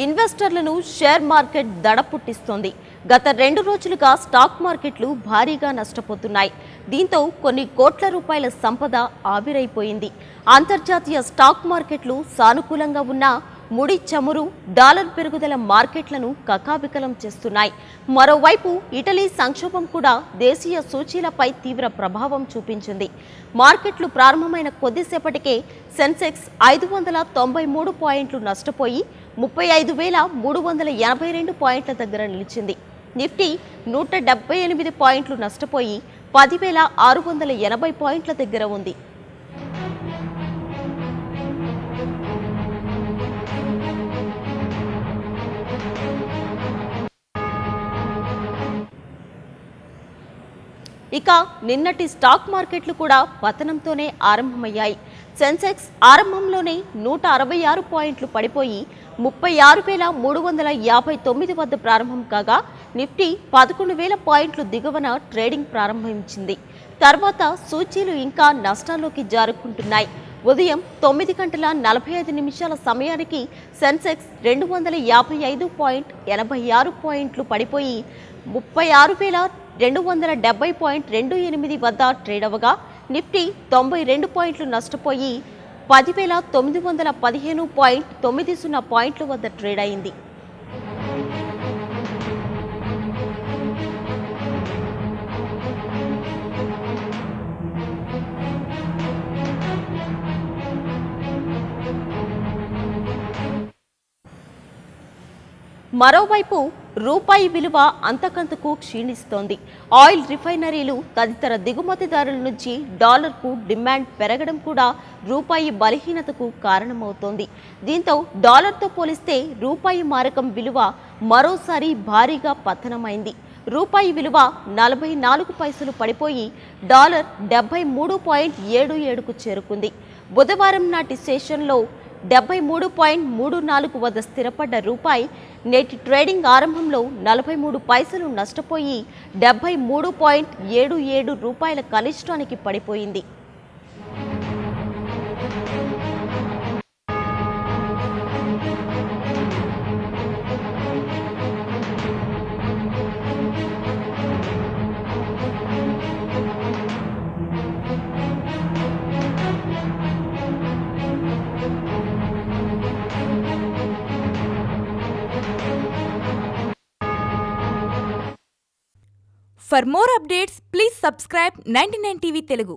ఇన్వెస్టర్లను share market దడ పుట్టిస్తోంది. గత 2 రోజులుగా స్టాక్ మార్కెట్లు భారీగా నష్టపోతున్నాయి. దీంతో కొన్ని కోట్ల రూపాయల సంపద ఆవిరైపోయింది. అంతర్జాతీయ స్టాక్ మార్కెట్లు సానుకూలంగా ఉన్నా ముడి చమురు, డాలర్ పెరుగుదల మార్కెట్లను కకావికలం చేస్తున్నాయి. మరోవైపు ఇటలీ సంక్షోభం కూడా దేశీయ సూచీలపై తీవ్ర ప్రభావం చూపించింది. మార్కెట్లు ప్రారంభమైన కొద్దిసేపటికే సెన్సెక్స్ 593 పాయింట్లు నష్టపోయి 35,382 పాయింట్ల దగ్గర నిలిచింది. నిఫ్టీ 178 పాయింట్లు నష్టపోయి 10,680 పాయింట్ల దగ్గర ఉంది. ఇక నిన్నటి స్టాక్ మార్కెట్లు కూడా పతనంతోనే ఆరంభమయ్యాయి. సెన్సెక్స్ ఆరంభంలోనే 166 పాయింట్లు పడిపోయి 36,359 వద్ద ప్రారంభం కాగా నిఫ్టీ 11,000 పాయింట్లు దిగువన ట్రేడింగ్ ప్రారంభించింది. తర్వాత సూచీలు ఇంకా నష్టాల్లోకి జారుకుంటున్నాయి. ఉదయం 9:45 సమయానికి సెన్సెక్స్ 255.86 పాయింట్లు పడిపోయి 36,270.28 వద్ద ట్రేడ్ అవ్వగా నిఫ్టీ 92 పాయింట్లు నష్టపోయి 10,915.90 పాయింట్ల వద్ద ట్రేడ్ అయింది. మరోవైపు రూపాయి విలువ అంతకంతకు క్షీణిస్తోంది. ఆయిల్ రిఫైనరీలు తదితర దిగుమతిదారుల నుంచి డాలర్కు డిమాండ్ పెరగడం కూడా రూపాయి బలహీనతకు కారణమవుతోంది. దీంతో డాలర్తో పోలిస్తే రూపాయి మారకం విలువ మరోసారి భారీగా పతనమైంది. రూపాయి విలువ 44 పైసలు పడిపోయి డాలర్ 73.77కు చేరుకుంది. బుధవారం నాటి సెషన్లో 73.34 వద్ద స్థిరపడ్డ రూపాయి నేటి ట్రేడింగ్ ఆరంభంలో 43 పైసలు నష్టపోయి 73.77 రూపాయల కనిష్టానికి పడిపోయింది. For more updates, please subscribe 99 TV Telugu.